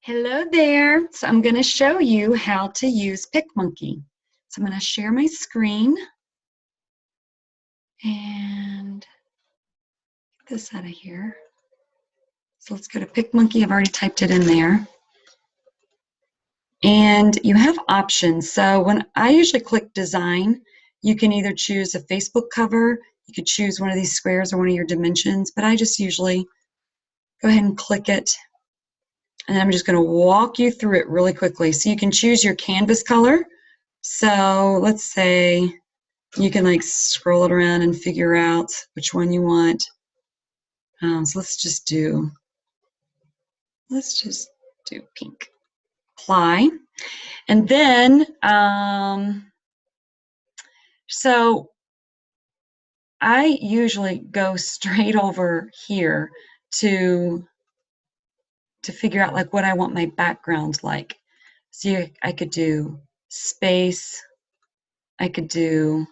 Hello there. So I'm going to show you how to use Pic Monkey. So I'm going to share my screen and get this out of here. So let's go to Pic Monkey. I've already typed it in there. And you have options. So when I usually click design, you can either choose a Facebook cover, you could choose one of these squares or one of your dimensions, but I just usually go ahead and click it. And I'm just going to walk you through it really quickly. So you can choose your canvas color. So let's say you can like scroll it around and figure out which one you want. So let's just do pink. Apply. And then, so I usually go straight over here to figure out like what I want my background like. So I could do space. I could do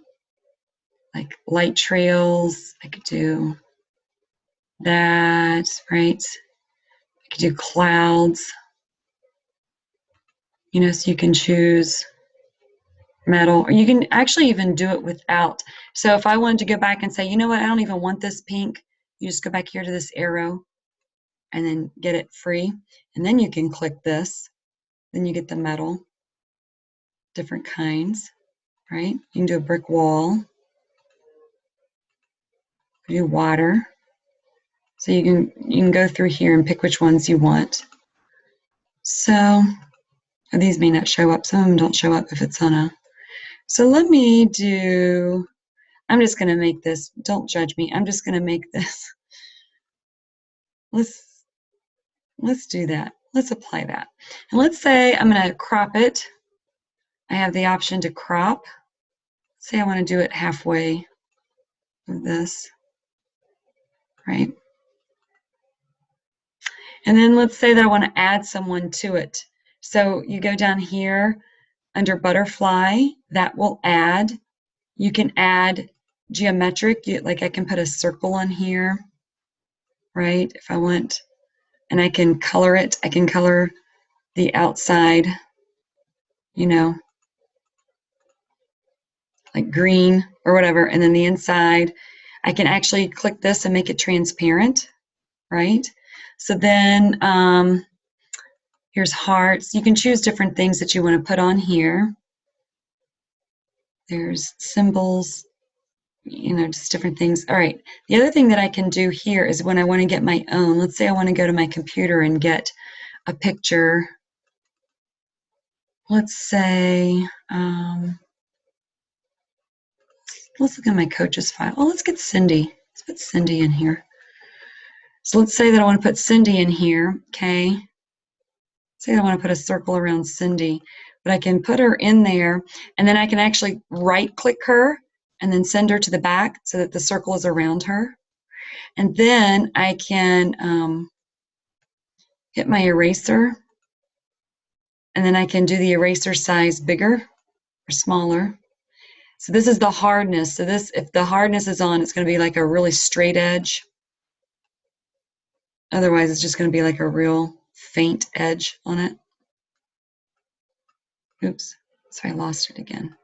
like light trails. I could do that, right? I could do clouds. So you can choose metal, or you can actually even do it without. So if I wanted to go back and say, you know what, I don't even want this pink, you just go back here to this arrow and then get it free. And then you can click this. Then you get the metal, different kinds, right? You can do a brick wall, do water. So you can go through here and pick which ones you want. So these may not show up. Some of them don't show up if it's on a. So let me do, I'm just going to make this, don't judge me, I'm just going to make this. Let's do that. Let's apply that. And let's say I'm going to crop it. I have the option to crop. Say I want to do it halfway of this, right? And then let's say that I want to add someone to it. So you go down here under butterfly, that will add. You can add geometric, like I can put a circle on here, right? If I want, and I can color it. I can color the outside, like green or whatever, and then the inside, I can actually click this and make it transparent, right? So then here's hearts. You can choose different things that you want to put on here. There's symbols, just different things. All right, the other thing that I can do here is when I want to get my own, let's say I want to go to my computer and get a picture. Let's say, let's look at my coach's file. Oh, let's get Cindy. Let's put Cindy in here. So let's say that I want to put Cindy in here, okay? Say I want to put a circle around Cindy, but I can put her in there, and then I can actually right-click her and then send her to the back so that the circle is around her. And then I can hit my eraser, and then I can do the eraser size bigger or smaller. So this is the hardness. So this, if the hardness is on, it's going to be like a really straight edge. Otherwise, it's just going to be like a real faint edge on it. Oops, so I lost it again.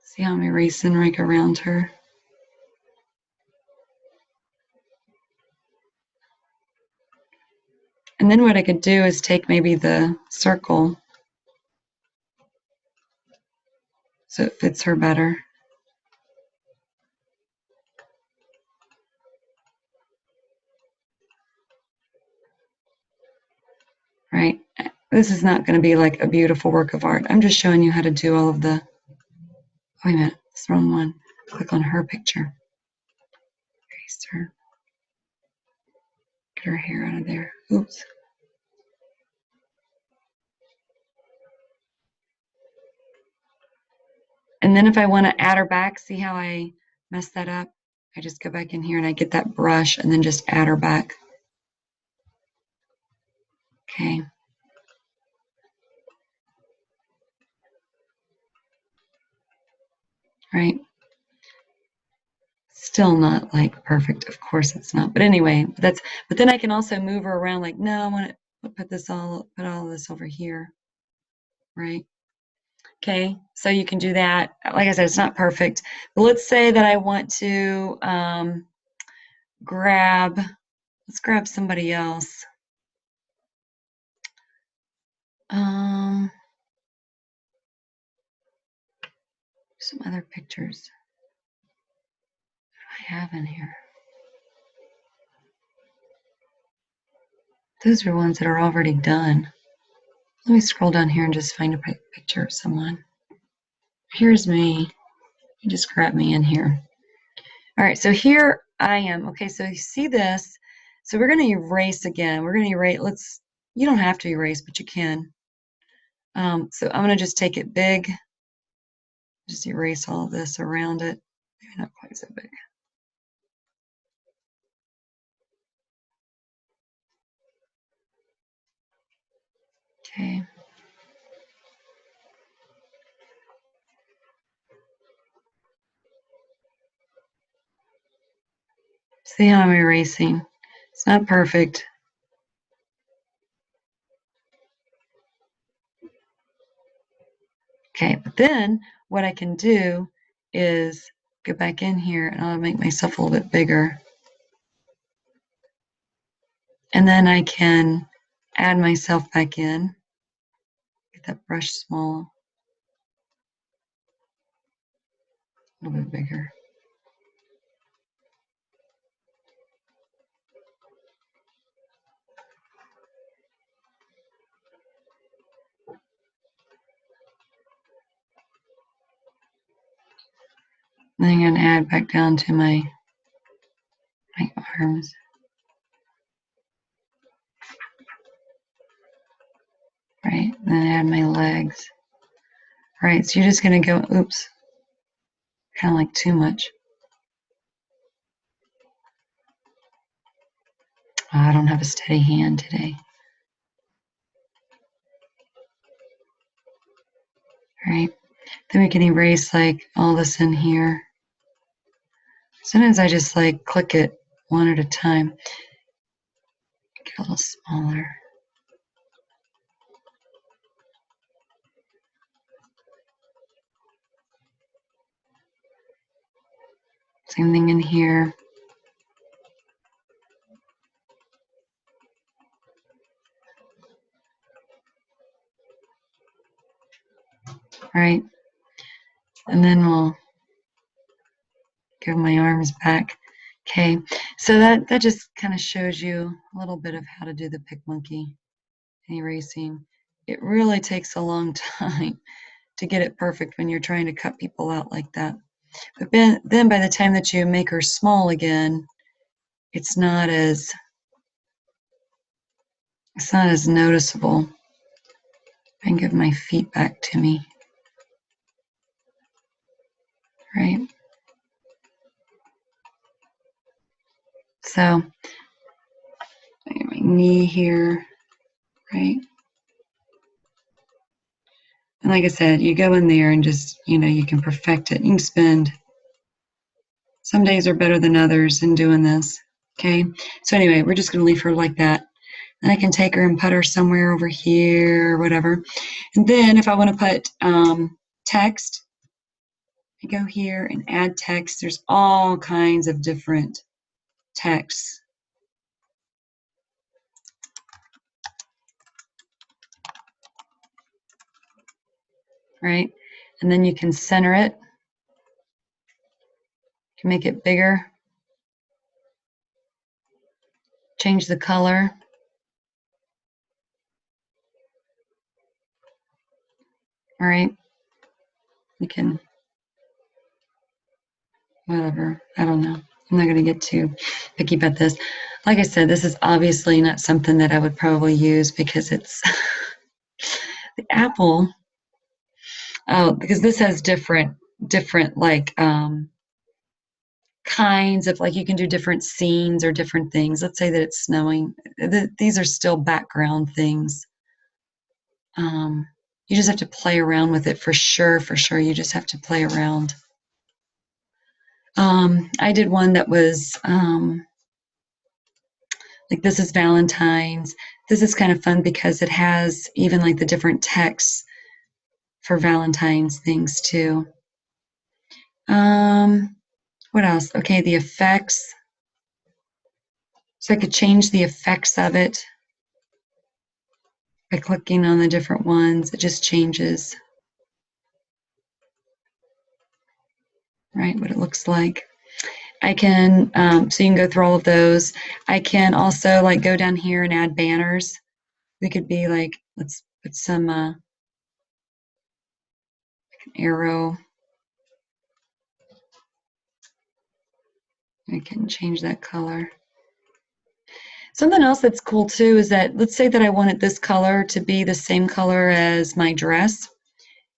See how I'm erasing right around her? And then what I could do is take maybe the circle so it fits her better. Right? This is not going to be like a beautiful work of art. I'm just showing you how to do all of the, wait a minute, it's the wrong one. Click on her picture. Erase her. Get her hair out of there. Oops. And then if I want to add her back, see how I messed that up? I just go back in here and I get that brush and then just add her back. Okay. Right. Still not like perfect. Of course it's not. But anyway, but then I can also move her around like, no, I want to put all of this over here, right? Okay, so you can do that. Like I said, it's not perfect. But let's say that I want to let's grab somebody else. Some other pictures I have in here. Those are ones that are already done. Let me scroll down here and just find a picture of someone. Here's me. You just grab me in here. All right, so here I am. Okay, so you see this. So we're going to erase again. We're going to erase. You don't have to erase, but you can. So I'm going to just take it big. Just erase all of this around it. Maybe not quite so big. Okay. See how I'm erasing? It's not perfect. Okay, but then what I can do is go back in here and I'll make myself a little bit bigger. And then I can add myself back in. Get that brush small. A little bit bigger. Then I'm going to add back down to my arms. Right, and then add my legs. All right, so you're just going to go, oops, kind of like too much. Oh, I don't have a steady hand today. All right, then we can erase like all this in here. Sometimes I just like click it one at a time. Get a little smaller. Same thing in here. Right, and then we'll give my arms back. Okay, so that just kind of shows you a little bit of how to do the Pic Monkey erasing. It really takes a long time to get it perfect when you're trying to cut people out like that. But then by the time that you make her small again, it's not as noticeable. I can give my feet back to me. Right? So I got my knee here, right? And like I said, you go in there and just, you can perfect it. You can spend, some days are better than others in doing this. Okay. So anyway, we're just going to leave her like that. And I can take her and put her somewhere over here or whatever. And then if I want to put text, I go here and add text. There's all kinds of different texts. Right? And then you can center it. You can make it bigger. Change the color. All right? You can, whatever. I don't know. I'm not going to get too picky about this. Like I said, this is obviously not something that I would probably use because it's the apple. Oh, because this has different like kinds of, like, you can do different scenes or different things. Let's say that it's snowing. These are still background things. You just have to play around with it for sure. You just have to play around. I did one that was like this is Valentine's. This is kind of fun because it has even like the different texts for Valentine's things too. What else? Okay, the effects. So I could change the effects of it by clicking on the different ones. It just changes, right, what it looks like. I can, so you can go through all of those. I can also like go down here and add banners. We could be like, let's put some arrow. I can change that color. Something else that's cool too is that, let's say that I wanted this color to be the same color as my dress.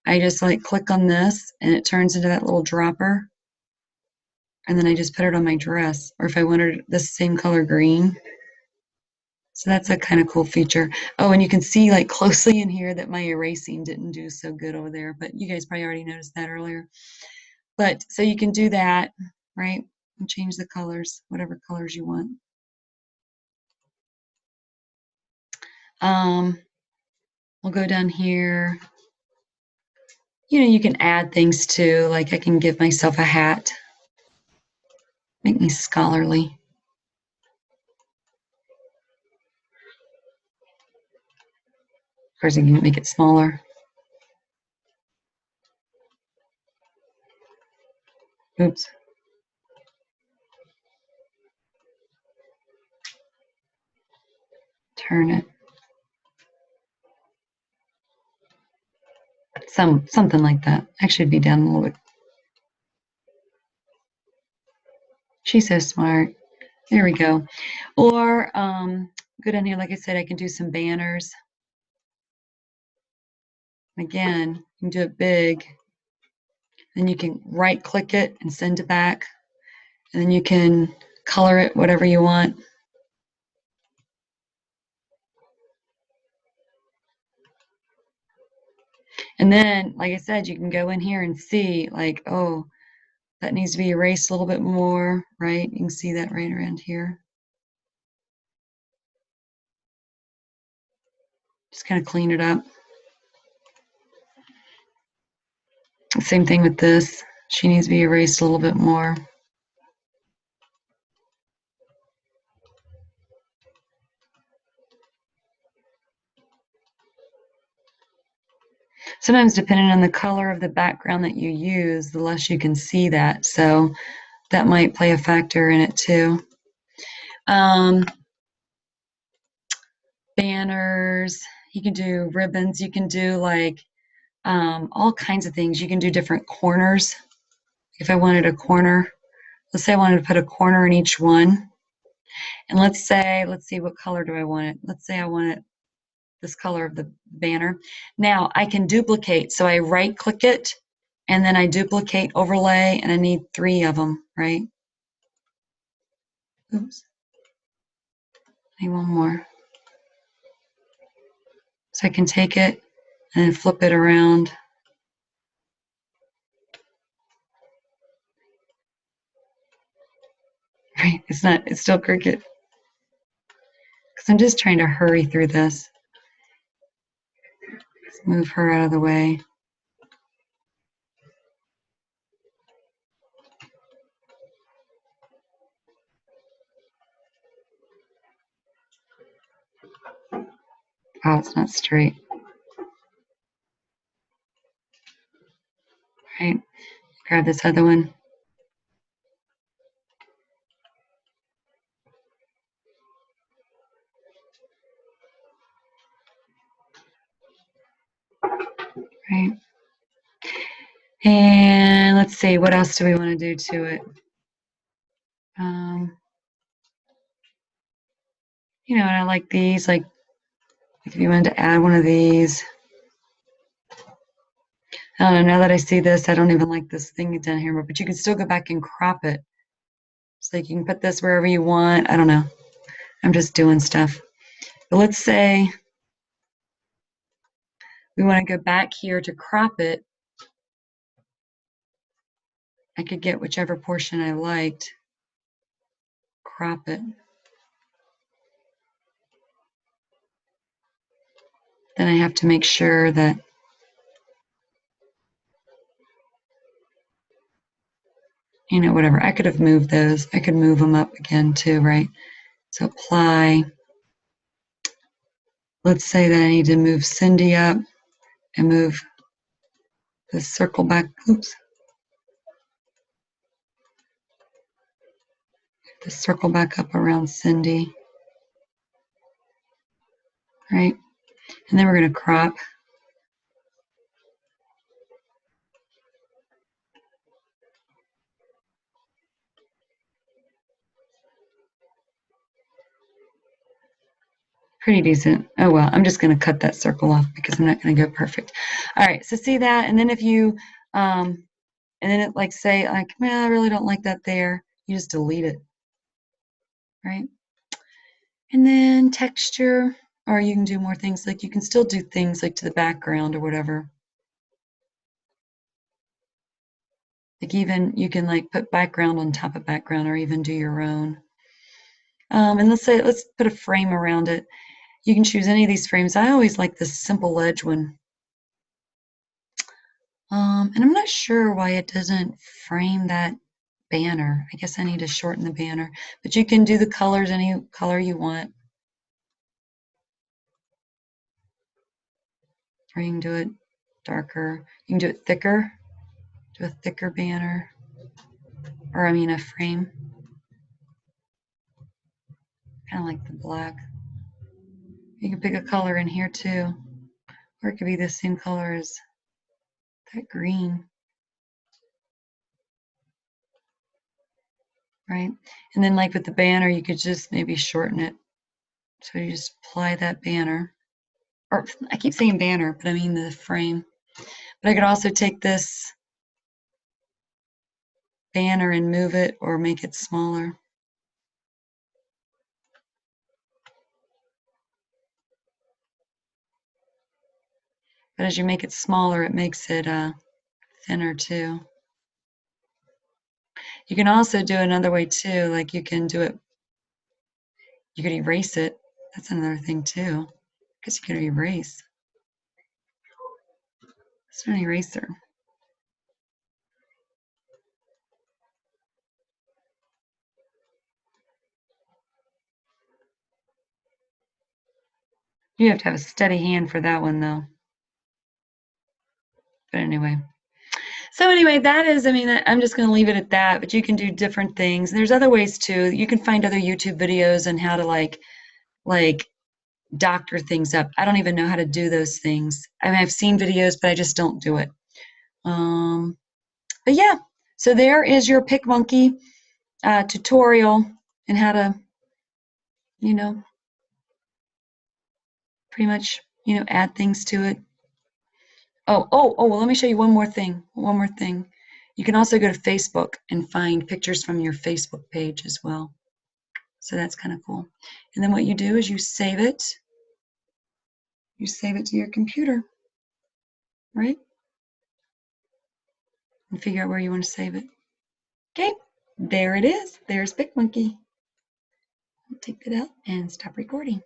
I just like click on this and it turns into that little dropper. And then I just put it on my dress. Or if I wanted the same color green. So that's a kind of cool feature. Oh, and you can see like closely in here that my erasing didn't do so good over there, but you guys probably already noticed that earlier. But so you can do that, right? And change the colors, whatever colors you want. We'll go down here. You know, you can add things too, like I can give myself a hat, make me scholarly. Of course, I can make it smaller. Oops. Turn it. Something like that. Actually, it'd be down a little bit. She's so smart. There we go. Or go down here, like I said, I can do some banners. Again, you can do it big. Then you can right click it and send it back. And then you can color it whatever you want. And then, like I said, you can go in here and see like, oh, that needs to be erased a little bit more, right? You can see that right around here. Just kind of clean it up. Same thing with this. She needs to be erased a little bit more. Sometimes depending on the color of the background that you use, the less you can see that. So that might play a factor in it too. Banners, you can do ribbons, you can do like all kinds of things. You can do different corners. If I wanted a corner, let's say I wanted to put a corner in each one. And let's see, what color do I want it? Let's say I want it this color of the banner. Now I can duplicate. So I right click it and then I duplicate overlay and I need 3 of them, right? Oops. I need one more. So I can take it and flip it around. Right, it's still crooked. Because I'm just trying to hurry through this. Let's move her out of the way. Oh, it's not straight. Right, grab this other one. Right. And let's see, what else do we want to do to it? You know, and I like these, like if you wanted to add one of these. I don't know, now that I see this, I don't even like this thing down here, but you can still go back and crop it. So you can put this wherever you want. I don't know. I'm just doing stuff. But let's say we want to go back here to crop it. I could get whichever portion I liked, crop it. Then I have to make sure that, you know, whatever. I could have moved those. I could move them up again too, right? So apply. Let's say that I need to move Cindy up and move the circle back. Oops. The circle back up around Cindy. Right? And then we're going to crop. Pretty decent. Oh well, I'm just going to cut that circle off because I'm not going to go perfect. All right, so see that, and then if you, and then it like say like, man, I really don't like that there. You just delete it, right? And then texture, or you can do more things. Like you can still do things like to the background or whatever. Like even you can like put background on top of background, or even do your own. And let's put a frame around it. You can choose any of these frames. I always like this simple edge one. And I'm not sure why it doesn't frame that banner. I guess I need to shorten the banner, but you can do the colors any color you want. Or you can do it darker. You can do it thicker. Do a thicker banner. Or I mean a frame. Kind of like the black. You can pick a color in here too. Or it could be the same color as that green. Right? And then like with the banner, you could just maybe shorten it. So you just apply that banner. Or I keep saying banner, but I mean the frame. But I could also take this banner and move it or make it smaller. But as you make it smaller, it makes it thinner too. You can also do another way too, like you can do it, you could erase it. That's another thing too, because you can erase. It's an eraser. You have to have a steady hand for that one though. But anyway. So anyway, that is, I mean, I'm just going to leave it at that, but you can do different things. There's other ways too. You can find other YouTube videos on how to like doctor things up. I don't even know how to do those things. I mean, I've seen videos, but I just don't do it. But yeah, so there is your Pic Monkey tutorial and how to, you know, pretty much, you know, add things to it. Well, let me show you one more thing. One more thing. You can also go to Facebook and find pictures from your Facebook page as well. So that's kind of cool. And then what you do is you save it. You save it to your computer, right? And figure out where you want to save it. Okay, there it is. There's Pic Monkey. I'll take that out and stop recording.